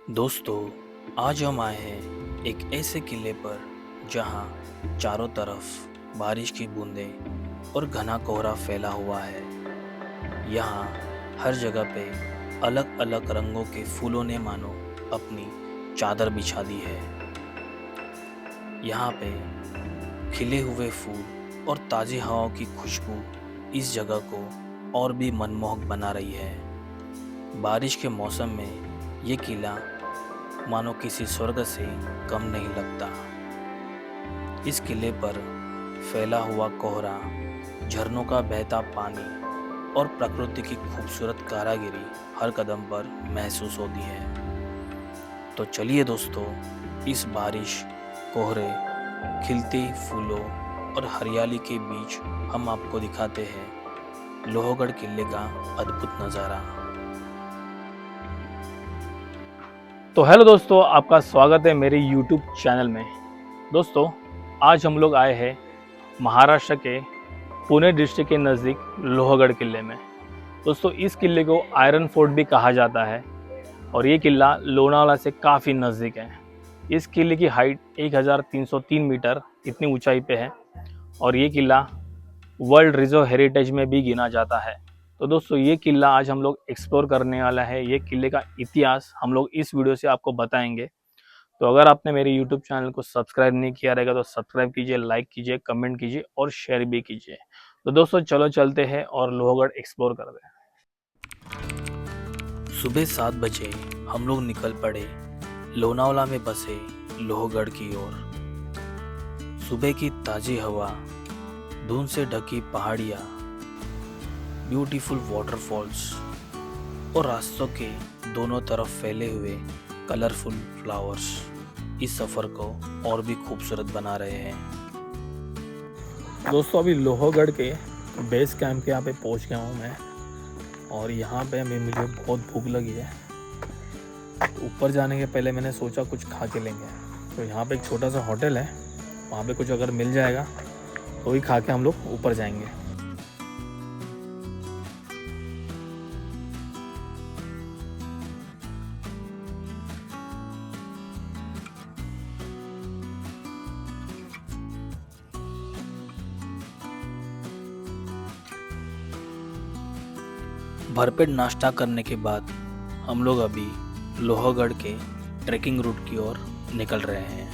दोस्तों, आज हम आए हैं एक ऐसे किले पर जहां चारों तरफ बारिश की बूंदें और घना कोहरा फैला हुआ है। यहाँ हर जगह पे अलग अलग रंगों के फूलों ने मानो अपनी चादर बिछा दी है। यहाँ पे खिले हुए फूल और ताज़ी हवाओं की खुशबू इस जगह को और भी मनमोहक बना रही है। बारिश के मौसम में ये किला मानो किसी स्वर्ग से कम नहीं लगता। इस किले पर फैला हुआ कोहरा, झरनों का बहता पानी और प्रकृति की खूबसूरत कारीगरी हर कदम पर महसूस होती है। तो चलिए दोस्तों, इस बारिश, कोहरे, खिलते फूलों और हरियाली के बीच हम आपको दिखाते हैं लोहगढ़ किले का अद्भुत नज़ारा। तो हेलो दोस्तों, आपका स्वागत है मेरे YouTube चैनल में। दोस्तों, आज हम लोग आए हैं महाराष्ट्र के पुणे डिस्ट्रिक्ट के नज़दीक लोहगढ़ किले में। दोस्तों, इस किले को आयरन फोर्ट भी कहा जाता है और ये किला लोनावाला से काफ़ी नज़दीक है। इस किले की हाइट 1303 मीटर इतनी ऊंचाई पे है और ये किला वर्ल्ड रिजर्व हेरिटेज में भी गिना जाता है। तो दोस्तों, ये किला आज हम लोग एक्सप्लोर करने वाला है। ये किले का इतिहास हम लोग इस वीडियो से आपको बताएंगे। तो अगर आपने मेरे YouTube चैनल को सब्सक्राइब नहीं किया रहेगा तो सब्सक्राइब कीजिए, लाइक कीजिए, कमेंट कीजिए और शेयर भी कीजिए। तो दोस्तों, चलो चलते हैं और लोहगढ़ एक्सप्लोर करते हैं। सुबह 7 बजे हम लोग निकल पड़े लोनावाला में बसे लोहगढ़ की ओर। सुबह की ताज़ी हवा, धुंध से ढकी पहाड़ियाँ, ब्यूटीफुल वाटरफॉल्स और रास्तों के दोनों तरफ फैले हुए कलरफुल फ्लावर्स इस सफ़र को और भी खूबसूरत बना रहे हैं। दोस्तों, अभी लोहगढ़ के बेस कैंप के यहाँ पे पहुँच गया हूँ मैं और यहाँ पे मुझे बहुत भूख लगी है। तो ऊपर जाने के पहले मैंने सोचा कुछ खा के लेंगे। तो यहाँ पे एक छोटा सा होटल है, वहाँ पे कुछ अगर मिल जाएगा तो वही खा के हम लोग ऊपर जाएंगे। भरपेट नाश्ता करने के बाद हम लोग अभी लोहगढ़ के ट्रैकिंग रूट की ओर निकल रहे हैं।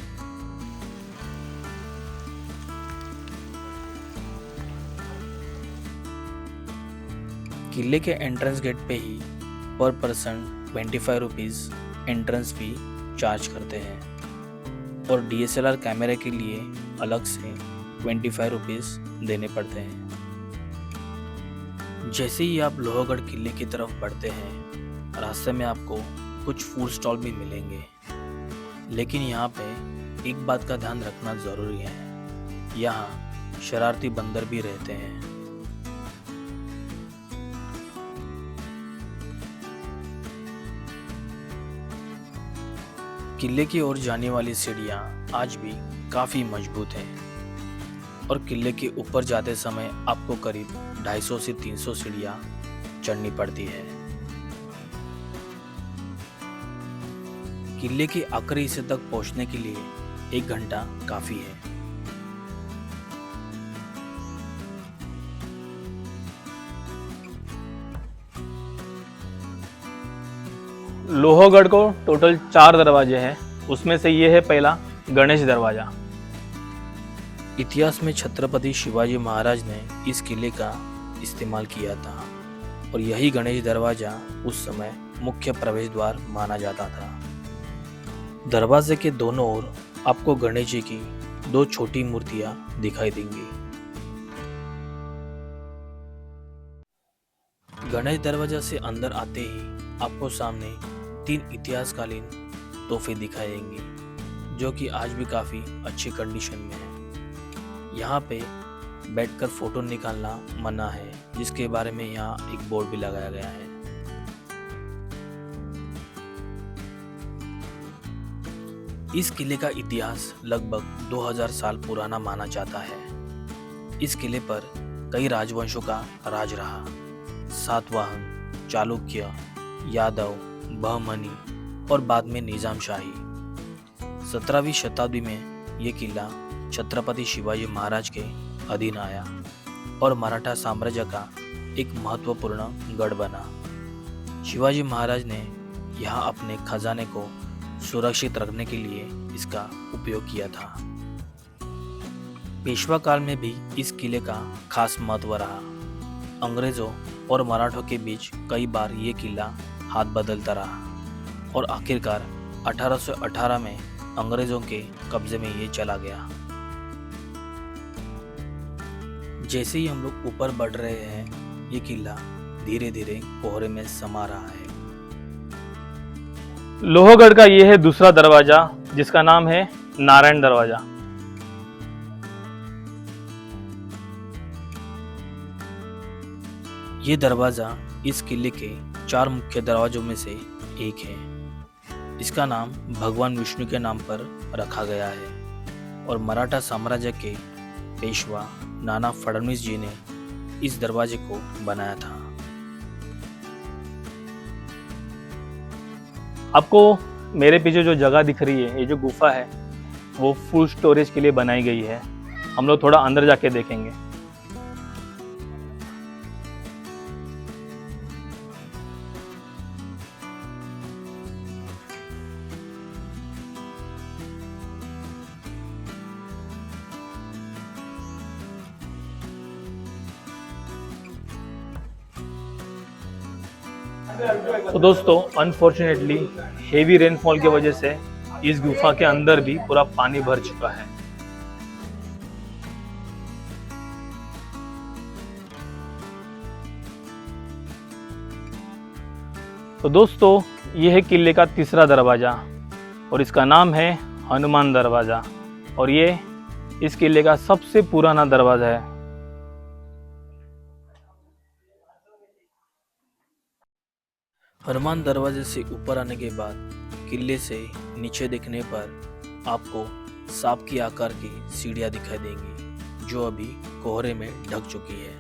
किले के एंट्रेंस गेट पे ही पर person 25 rupees entrance fee charge करते हैं और DSLR कैमरे के लिए अलग से 25 रुपीज़ देने पड़ते हैं। जैसे ही आप लोहगढ़ किले की तरफ बढ़ते हैं, रास्ते में आपको कुछ फूड स्टॉल भी मिलेंगे, लेकिन यहाँ पे एक बात का ध्यान रखना ज़रूरी है, यहाँ शरारती बंदर भी रहते हैं। किले की ओर जाने वाली सीढ़ियाँ आज भी काफ़ी मजबूत हैं और किले के ऊपर जाते समय आपको करीब 250 से 300 सीढ़ियाँ चढ़नी पड़ती है। किले के आखिरी हिस्से तक पहुंचने के लिए 1 घंटा काफ़ी है। लोहगढ़ को टोटल 4 दरवाजे हैं, उसमें से ये है पहला गणेश दरवाजा। इतिहास में छत्रपति शिवाजी महाराज ने इस किले का इस्तेमाल किया था और यही गणेश दरवाजा उस समय मुख्य प्रवेश द्वार माना जाता था। दरवाजे के दोनों ओर आपको गणेश जी की 2 छोटी मूर्तियां दिखाई देंगी। गणेश दरवाजा से अंदर आते ही आपको सामने 3 इतिहासकालीन तोहफे दिखाई देंगे जो कि आज भी काफ़ी अच्छी कंडीशन में है। यहाँ पे बैठकर फोटो निकालना मना है, जिसके बारे में यहाँ एक बोर्ड भी लगाया गया है। इस किले का इतिहास लगभग 2000 साल पुराना माना जाता है। इस किले पर कई राजवंशों का राज रहा। सातवाहन, चालुक्य, यादव, बहमनी और बाद में निजाम शाही। 17वीं शताब्दी में यह किला छत्रपति शिवाजी महाराज के अधीन आया और मराठा साम्राज्य का एक महत्वपूर्ण गढ़ बना। शिवाजी महाराज ने यहाँ अपने खजाने को सुरक्षित रखने के लिए इसका उपयोग किया था। पेशवा काल में भी इस किले का खास महत्व रहा। अंग्रेजों और मराठों के बीच कई बार ये किला हाथ बदलता रहा और आखिरकार 1818 में अंग्रेजों के कब्जे में ये चला गया। जैसे ही हम लोग ऊपर बढ़ रहे हैं, ये किला धीरे धीरे कोहरे में समा रहा है। लोहगढ़ का ये है दूसरा दरवाजा, जिसका नाम है नारायण दरवाजा। ये दरवाजा इस किले के 4 मुख्य दरवाजों में से एक है। इसका नाम भगवान विष्णु के नाम पर रखा गया है और मराठा साम्राज्य के पेशवा नाना फडणवीस जी ने इस दरवाजे को बनाया था। आपको मेरे पीछे जो जगह दिख रही है, ये जो गुफा है, वो फूड स्टोरेज के लिए बनाई गई है। हम लोग थोड़ा अंदर जाके देखेंगे। तो दोस्तों, अनफॉर्चुनेटली हेवी रेनफॉल की वजह से इस गुफा के अंदर भी पूरा पानी भर चुका है। तो दोस्तों, ये है किले का तीसरा दरवाजा और इसका नाम है हनुमान दरवाजा और ये इस किले का सबसे पुराना दरवाजा है। हनुमान दरवाजे से ऊपर आने के बाद किले से नीचे देखने पर आपको सांप की आकार की सीढ़ियां दिखाई देंगी, जो अभी कोहरे में ढक चुकी है।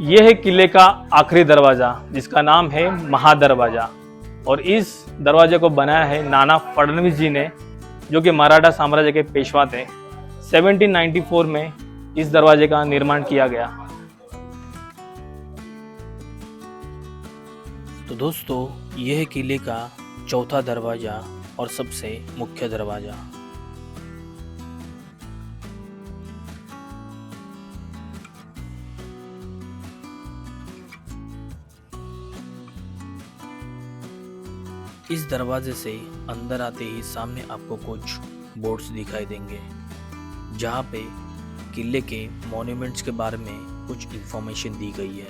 यह है किले का आखिरी दरवाजा, जिसका नाम है महादरवाजा और इस दरवाजे को बनाया है नाना फडणवीस जी ने, जो कि मराठा साम्राज्य के पेशवा थे। 1794 में इस दरवाजे का निर्माण किया गया। तो दोस्तों, यह है किले का चौथा दरवाजा और सबसे मुख्य दरवाजा। इस दरवाजे से अंदर आते ही सामने आपको कुछ बोर्ड्स दिखाई देंगे, जहाँ पे किले के मॉन्यूमेंट्स के बारे में कुछ इंफॉर्मेशन दी गई है।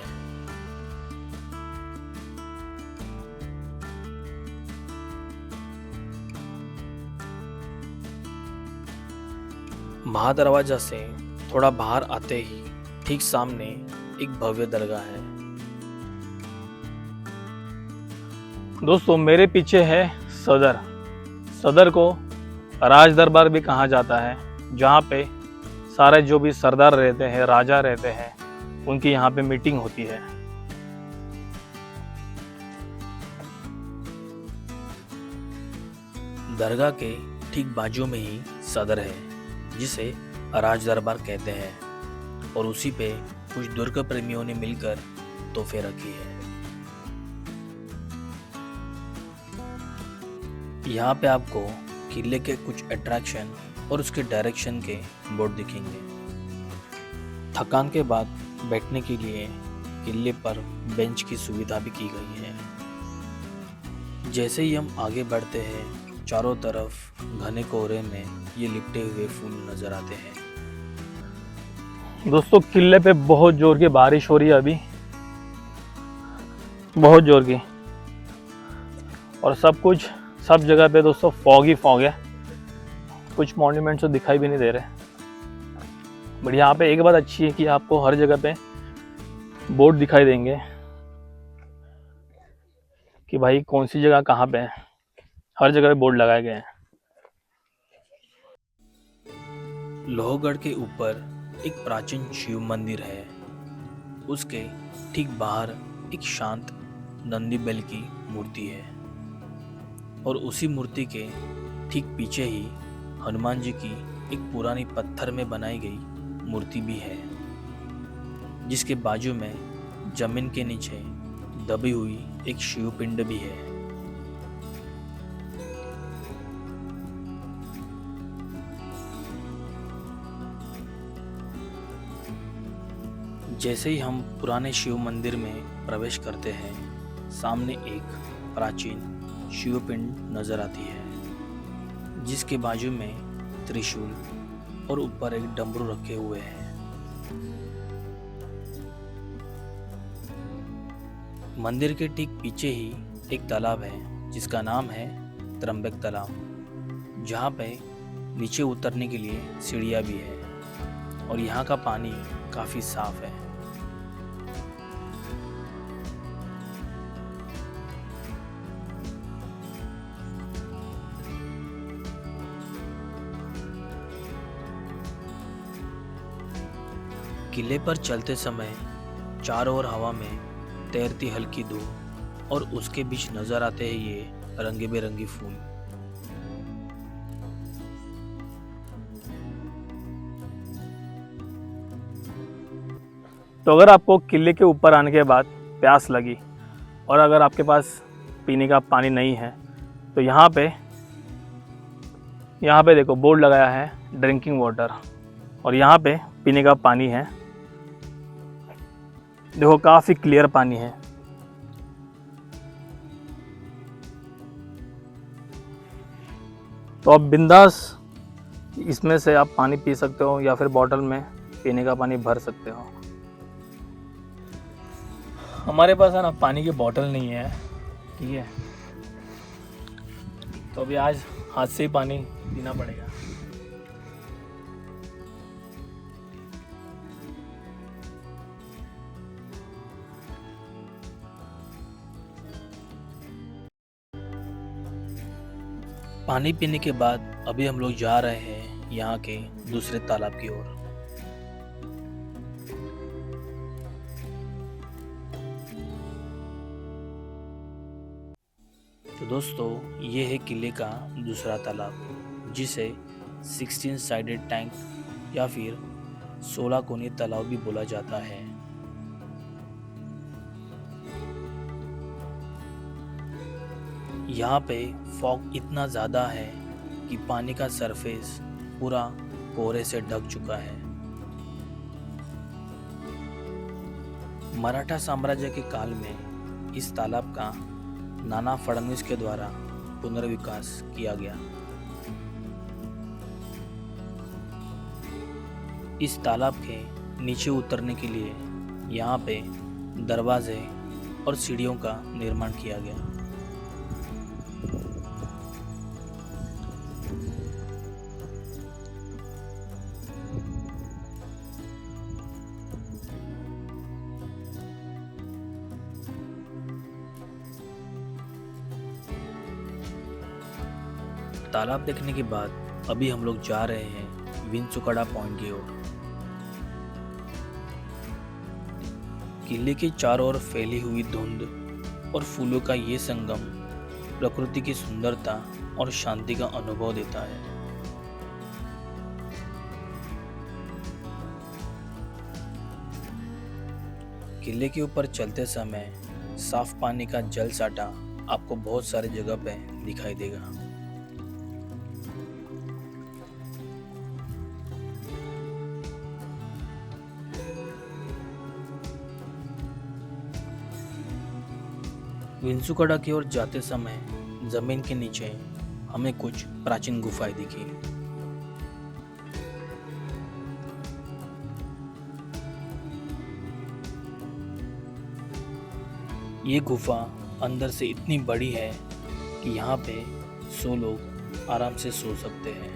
महादरवाजा से थोड़ा बाहर आते ही ठीक सामने एक भव्य दरगाह है। दोस्तों, मेरे पीछे है सदर। सदर को राज दरबार भी कहा जाता है, जहाँ पे सारे जो भी सरदार रहते हैं, राजा रहते हैं, उनकी यहाँ पे मीटिंग होती है। दरगाह के ठीक बाजू में ही सदर है, जिसे राज दरबार कहते हैं और उसी पे कुछ दुर्ग प्रेमियों ने मिलकर तोहफे रखी है। यहाँ पे आपको किले के कुछ अट्रैक्शन और उसके डायरेक्शन के बोर्ड दिखेंगे। थकान के बाद बैठने के लिए किले पर बेंच की सुविधा भी की गई है। जैसे ही हम आगे बढ़ते हैं, चारों तरफ घने कोहरे में ये लिपटे हुए फूल नजर आते हैं। दोस्तों, किले पे बहुत जोर की बारिश हो रही है अभी, बहुत जोर की, और सब जगह पे दोस्तों फॉग ही फॉग है। कुछ मॉन्यूमेंट्स तो दिखाई भी नहीं दे रहे। बट यहाँ पे एक बात अच्छी है कि आपको हर जगह पे बोर्ड दिखाई देंगे कि भाई कौन सी जगह कहाँ पे है। हर जगह पे बोर्ड लगाए गए हैं। लोहगढ़ के ऊपर एक प्राचीन शिव मंदिर है। उसके ठीक बाहर एक शांत नंदी बैल की मूर्ति है और उसी मूर्ति के ठीक पीछे ही हनुमान जी की एक पुरानी पत्थर में बनाई गई मूर्ति भी है, जिसके बाजू में जमीन के नीचे दबी हुई एक शिव पिंड भी है। जैसे ही हम पुराने शिव मंदिर में प्रवेश करते हैं, सामने एक प्राचीन शिव पिंड नजर आती है, जिसके बाजू में त्रिशूल और ऊपर एक डमरू रखे हुए हैं। मंदिर के ठीक पीछे ही एक तालाब है, जिसका नाम है त्र्यंबक तालाब, जहाँ पे नीचे उतरने के लिए सीढ़ियाँ भी है और यहाँ का पानी काफ़ी साफ है। किले पर चलते समय चारों ओर हवा में तैरती हल्की धूप और उसके बीच नजर आते हैं ये रंगे बेरंगी फूल। तो अगर आपको किले के ऊपर आने के बाद प्यास लगी और अगर आपके पास पीने का पानी नहीं है, तो यहाँ पे देखो बोर्ड लगाया है ड्रिंकिंग वाटर, और यहाँ पे पीने का पानी है। देखो काफ़ी क्लियर पानी है। तो आप बिंदास इसमें से आप पानी पी सकते हो या फिर बॉटल में पीने का पानी भर सकते हो। हमारे पास है ना पानी की बोतल नहीं है, ठीक है, तो अभी आज हाथ से ही पानी पीना पड़ेगा। पानी पीने के बाद अभी हम लोग जा रहे हैं यहाँ के दूसरे तालाब की ओर। तो दोस्तों, ये है किले का दूसरा तालाब, जिसे 16 साइडेड टैंक या फिर 16 कोनी तालाब भी बोला जाता है। यहाँ पे फॉग इतना ज़्यादा है कि पानी का सरफेस पूरा कोहरे से ढक चुका है। मराठा साम्राज्य के काल में इस तालाब का नाना फडणवीस के द्वारा पुनर्विकास किया गया। इस तालाब के नीचे उतरने के लिए यहाँ पे दरवाजे और सीढ़ियों का निर्माण किया गया। तालाब देखने के बाद अभी हम लोग जा रहे हैं विंचुकड़ा पॉइंट की ओर। किले के चारों ओर फैली हुई धुंध और फूलों का ये संगम प्रकृति की सुंदरता और शांति का अनुभव देता है। किले के ऊपर चलते समय साफ पानी का जल साटा आपको बहुत सारी जगह पे दिखाई देगा। विंचुकड़ा की ओर जाते समय जमीन के नीचे हमें कुछ प्राचीन गुफाएं दिखी। ये गुफा अंदर से इतनी बड़ी है कि यहाँ पे 100 लोग आराम से सो सकते हैं।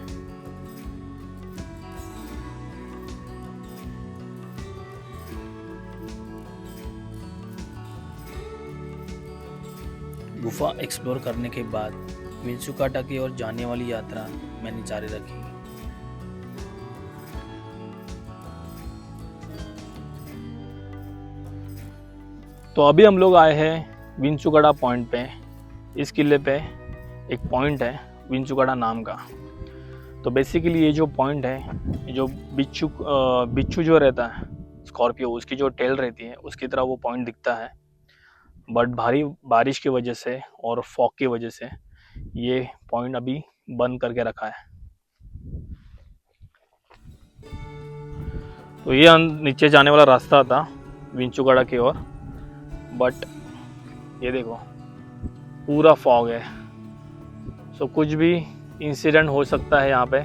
गुफा एक्सप्लोर करने के बाद विंचुकाटा की ओर जाने वाली यात्रा मैंने जारी रखी। तो अभी हम लोग आए हैं विंचुगड़ा पॉइंट पे। इस किले पे एक पॉइंट है विंचुगड़ा नाम का। तो बेसिकली ये जो पॉइंट है, ये जो बिच्छू जो रहता है स्कॉर्पियो, उसकी जो टेल रहती है उसकी तरह वो पॉइंट दिखता है, बट भारी बारिश की वजह से और फॉग की वजह से ये पॉइंट अभी बंद करके रखा है। तो ये नीचे जाने वाला रास्ता था विंचुगड़ा की ओर, बट ये देखो पूरा फॉग है। सो कुछ भी इंसिडेंट हो सकता है यहाँ पे।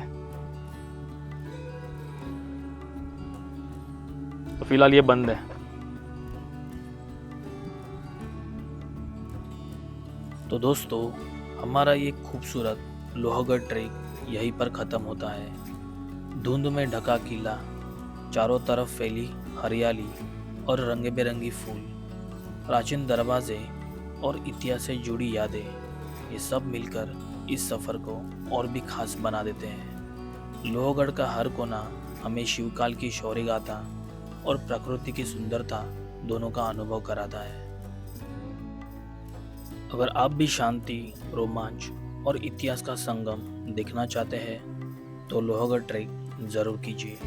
तो फिलहाल ये बंद है। तो दोस्तों, हमारा ये खूबसूरत लोहगढ़ ट्रेक यहीं पर ख़त्म होता है। धुंध में ढका किला, चारों तरफ फैली हरियाली और रंग बिरंगी फूल, प्राचीन दरवाजे और इतिहास से जुड़ी यादें, ये सब मिलकर इस सफ़र को और भी खास बना देते हैं। लोहगढ़ का हर कोना हमें शिवकाल की शौर्य गाथा और प्रकृति की सुंदरता दोनों का अनुभव कराता है। अगर आप भी शांति, रोमांच और इतिहास का संगम देखना चाहते हैं तो लोहगढ़ ट्रेक ज़रूर कीजिए।